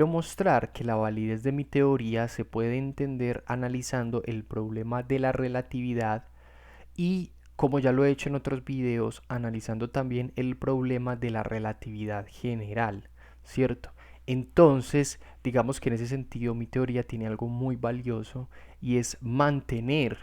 Quiero mostrar que la validez de mi teoría se puede entender analizando el problema de la relatividad y, como ya lo he hecho en otros videos, analizando también el problema de la relatividad general, ¿cierto? Entonces, digamos que en ese sentido mi teoría tiene algo muy valioso y es mantener,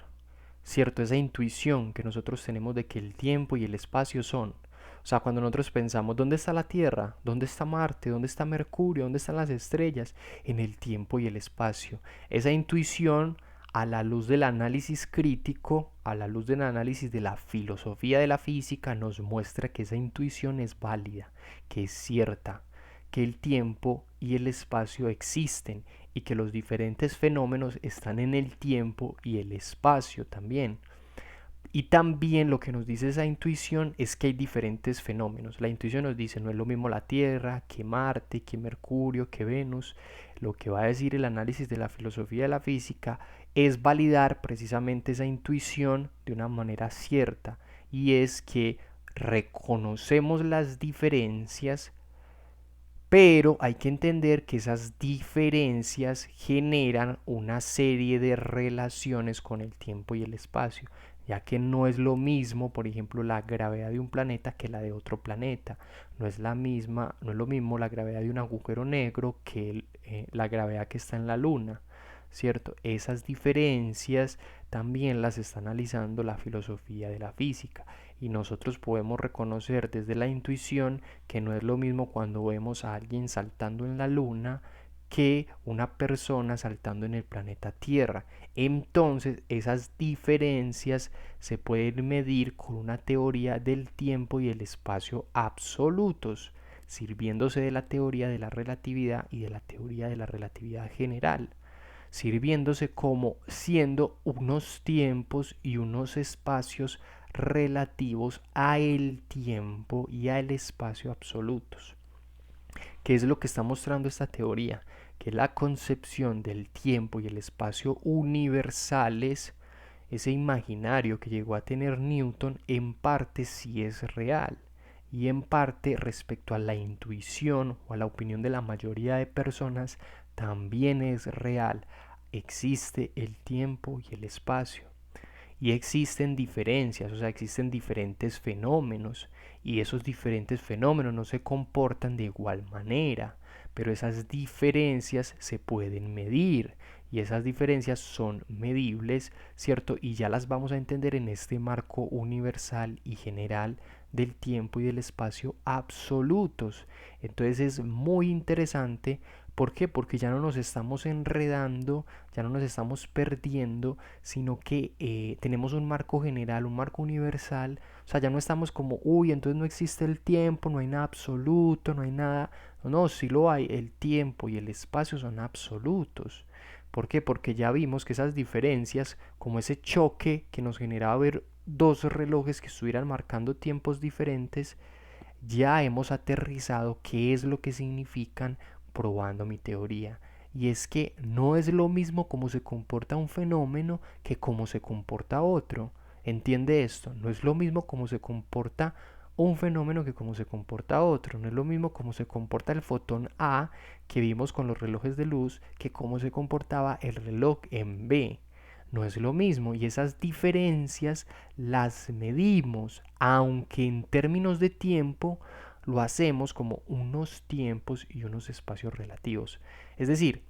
¿cierto? Esa intuición que nosotros tenemos de que el tiempo y el espacio son. O sea, cuando nosotros pensamos, ¿dónde está la Tierra? ¿Dónde está Marte? ¿Dónde está Mercurio? ¿Dónde están las estrellas? En el tiempo y el espacio. Esa intuición, a la luz del análisis crítico, a la luz del análisis de la filosofía de la física, nos muestra que esa intuición es válida, que es cierta, que el tiempo y el espacio existen y que los diferentes fenómenos están en el tiempo y el espacio también. Y también lo que nos dice esa intuición es que hay diferentes fenómenos. La intuición nos dice no es lo mismo la Tierra que Marte, que Mercurio, que Venus. Lo que va a decir el análisis de la filosofía de la física es validar precisamente esa intuición de una manera cierta. Y es que reconocemos las diferencias, pero hay que entender que esas diferencias generan una serie de relaciones con el tiempo y el espacio, ya que no es lo mismo, por ejemplo, la gravedad de un planeta que la de otro planeta. No es la misma, no es lo mismo la gravedad de un agujero negro que la gravedad que está en la luna, ¿cierto? Esas diferencias también las está analizando la filosofía de la física y nosotros podemos reconocer desde la intuición que no es lo mismo cuando vemos a alguien saltando en la luna que una persona saltando en el planeta Tierra. Entonces esas diferencias se pueden medir con una teoría del tiempo y el espacio absolutos, sirviéndose de la teoría de la relatividad y de la teoría de la relatividad general, sirviéndose como siendo unos tiempos y unos espacios relativos a el tiempo y al espacio absolutos. ¿Qué es lo que está mostrando esta teoría? Que la concepción del tiempo y el espacio universales, ese imaginario que llegó a tener Newton, en parte sí es real y en parte respecto a la intuición o a la opinión de la mayoría de personas también es real. Existe el tiempo y el espacio y existen diferencias, o sea, existen diferentes fenómenos y esos diferentes fenómenos no se comportan de igual manera, pero esas diferencias se pueden medir y esas diferencias son medibles, ¿cierto? Y ya las vamos a entender en este marco universal y general del tiempo y del espacio absolutos. Entonces es muy interesante. ¿Por qué? Porque ya no nos estamos enredando, ya no nos estamos perdiendo, sino que tenemos un marco general, un marco universal. O sea, ya no estamos como, uy, entonces no existe el tiempo, no hay nada absoluto, no hay nada. No, no, sí lo hay. El tiempo y el espacio son absolutos. ¿Por qué? Porque ya vimos que esas diferencias, como ese choque que nos generaba ver dos relojes que estuvieran marcando tiempos diferentes, ya hemos aterrizado qué es lo que significan probando mi teoría. Y es que no es lo mismo cómo se comporta un fenómeno que cómo se comporta otro. ¿Entiende esto? No es lo mismo cómo se comporta un fenómeno que cómo se comporta otro. No es lo mismo cómo se comporta el fotón A que vimos con los relojes de luz que cómo se comportaba el reloj en B. No es lo mismo y esas diferencias las medimos, aunque en términos de tiempo lo hacemos como unos tiempos y unos espacios relativos. Es decir,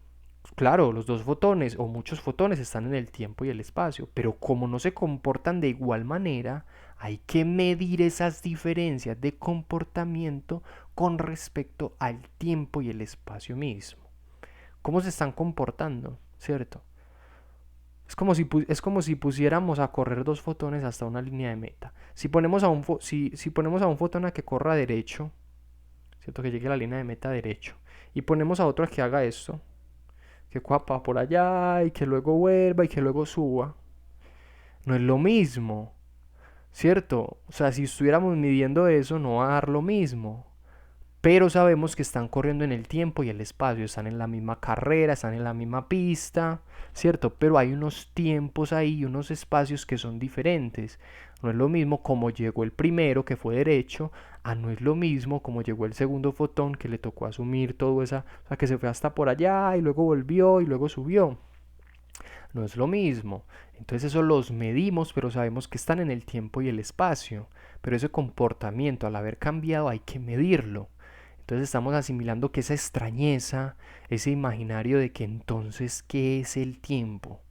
claro, los dos fotones o muchos fotones están en el tiempo y el espacio, pero como no se comportan de igual manera, hay que medir esas diferencias de comportamiento con respecto al tiempo y el espacio mismo. ¿Cómo se están comportando? ¿Cierto? Es como si pusiéramos a correr dos fotones hasta una línea de meta. Si ponemos a un fotón a que corra derecho, ¿cierto? Que llegue a la línea de meta derecho, y ponemos a otro a que haga esto, que cuapa por allá y que luego vuelva y que luego suba, no es lo mismo, ¿cierto? O sea, si estuviéramos midiendo eso, no va a dar lo mismo. Pero sabemos que están corriendo en el tiempo y el espacio, están en la misma carrera, están en la misma pista, ¿cierto? Pero hay unos tiempos ahí, unos espacios que son diferentes. No es lo mismo como llegó el primero, que fue derecho, No es lo mismo como llegó el segundo fotón que le tocó asumir todo esa, o sea, que se fue hasta por allá y luego volvió y luego subió. No es lo mismo. Entonces eso los medimos, pero sabemos que están en el tiempo y el espacio. Pero ese comportamiento, al haber cambiado, hay que medirlo. Entonces estamos asimilando que esa extrañeza, ese imaginario de que entonces, ¿qué es el tiempo?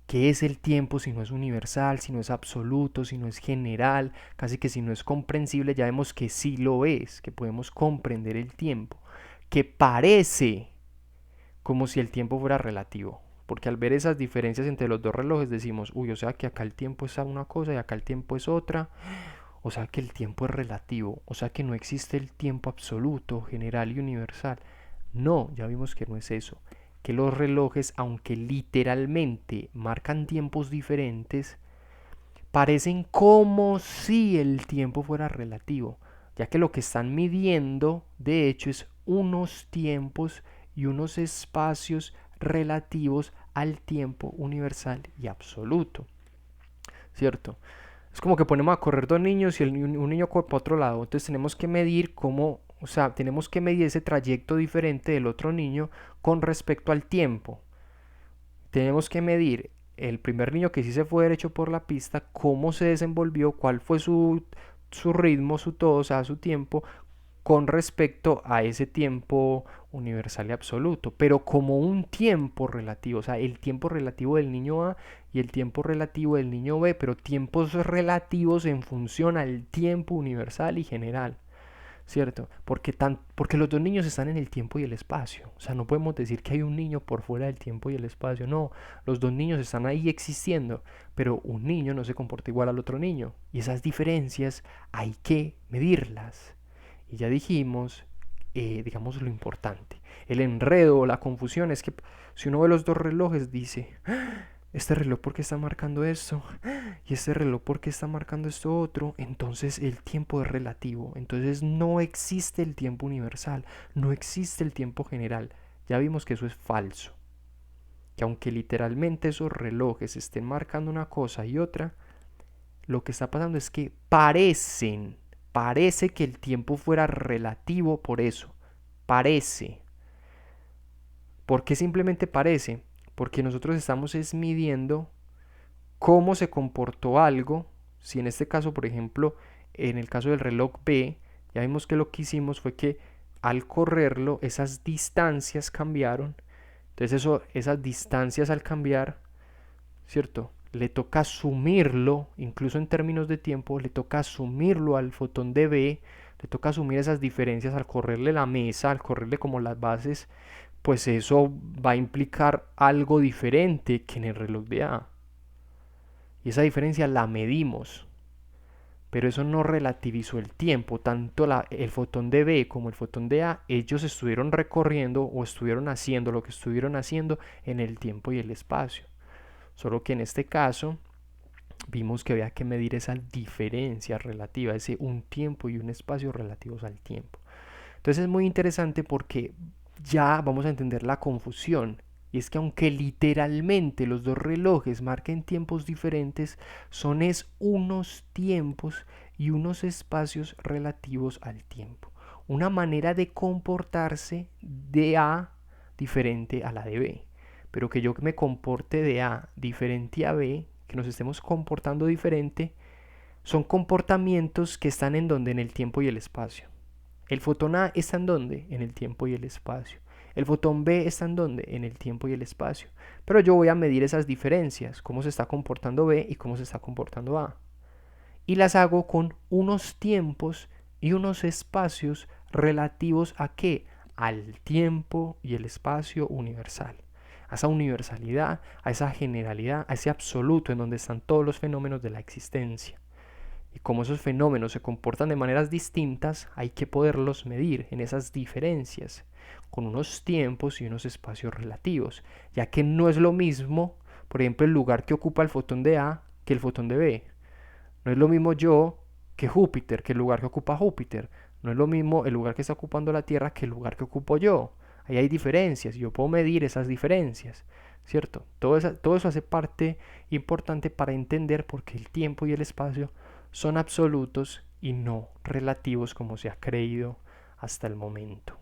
¿Qué es el tiempo si no es universal, si no es absoluto, si no es general, casi que si no es comprensible? Ya vemos que sí lo es, que podemos comprender el tiempo, que parece como si el tiempo fuera relativo. Porque al ver esas diferencias entre los dos relojes decimos, uy, o sea que acá el tiempo es una cosa y acá el tiempo es otra. O sea que el tiempo es relativo. O sea que no existe el tiempo absoluto, general y universal. No, ya vimos que no es eso. Que los relojes, aunque literalmente marcan tiempos diferentes, parecen como si el tiempo fuera relativo, ya que lo que están midiendo, de hecho, es unos tiempos y unos espacios relativos al tiempo universal y absoluto, ¿cierto? Es como que ponemos a correr dos niños y un niño corre para otro lado, entonces tenemos que medir cómo, o sea, tenemos que medir ese trayecto diferente del otro niño con respecto al tiempo. Tenemos que medir el primer niño que sí se fue derecho por la pista, cómo se desenvolvió, cuál fue su ritmo, su todo, o sea, su tiempo, con respecto a ese tiempo universal y absoluto, pero como un tiempo relativo, o sea, el tiempo relativo del niño A y el tiempo relativo del niño B, pero tiempos relativos en función al tiempo universal y general. ¿Cierto? Porque los dos niños están en el tiempo y el espacio. O sea, no podemos decir que hay un niño por fuera del tiempo y el espacio. No, los dos niños están ahí existiendo, pero un niño no se comporta igual al otro niño. Y esas diferencias hay que medirlas. Y ya dijimos, digamos, lo importante. El enredo o la confusión es que si uno ve los dos relojes dice, este reloj porque está marcando esto y este reloj porque está marcando esto otro, entonces el tiempo es relativo, entonces no existe el tiempo universal, no existe el tiempo general. Ya vimos que eso es falso, que aunque literalmente esos relojes estén marcando una cosa y otra, lo que está pasando es que parece que el tiempo fuera relativo por eso, parece. ¿Por qué simplemente parece? Porque nosotros estamos midiendo cómo se comportó algo. Si en este caso, por ejemplo, en el caso del reloj B, ya vimos que lo que hicimos fue que al correrlo esas distancias cambiaron. Entonces esas distancias al cambiar, ¿cierto? Le toca asumirlo, incluso en términos de tiempo, le toca asumirlo al fotón de B, le toca asumir esas diferencias al correrle la mesa, al correrle como las bases, pues eso va a implicar algo diferente que en el reloj de A. Y esa diferencia la medimos, pero eso no relativizó el tiempo. Tanto el fotón de B como el fotón de A, ellos estuvieron recorriendo o estuvieron haciendo lo que estuvieron haciendo en el tiempo y el espacio. Solo que en este caso vimos que había que medir esa diferencia relativa, ese un tiempo y un espacio relativos al tiempo. Entonces es muy interesante porque ya vamos a entender la confusión. Y es que aunque literalmente los dos relojes marquen tiempos diferentes, son unos tiempos y unos espacios relativos al tiempo. Una manera de comportarse de A diferente a la de B. Pero que yo me comporte de A diferente a B, que nos estemos comportando diferente, son comportamientos que están en donde, en el tiempo y el espacio. El fotón A está en donde, en el tiempo y el espacio. El fotón B está en donde, en el tiempo y el espacio. Pero yo voy a medir esas diferencias, cómo se está comportando B y cómo se está comportando A. Y las hago con unos tiempos y unos espacios relativos a qué? Al tiempo y el espacio universal. A esa universalidad, a esa generalidad, a ese absoluto en donde están todos los fenómenos de la existencia. Y como esos fenómenos se comportan de maneras distintas, hay que poderlos medir en esas diferencias, con unos tiempos y unos espacios relativos, ya que no es lo mismo, por ejemplo, el lugar que ocupa el fotón de A que el fotón de B. No es lo mismo yo que Júpiter, que el lugar que ocupa Júpiter. No es lo mismo el lugar que está ocupando la Tierra que el lugar que ocupo yo. Ahí hay diferencias y yo puedo medir esas diferencias, ¿cierto? Todo eso hace parte importante para entender por qué el tiempo y el espacio son absolutos y no relativos como se ha creído hasta el momento.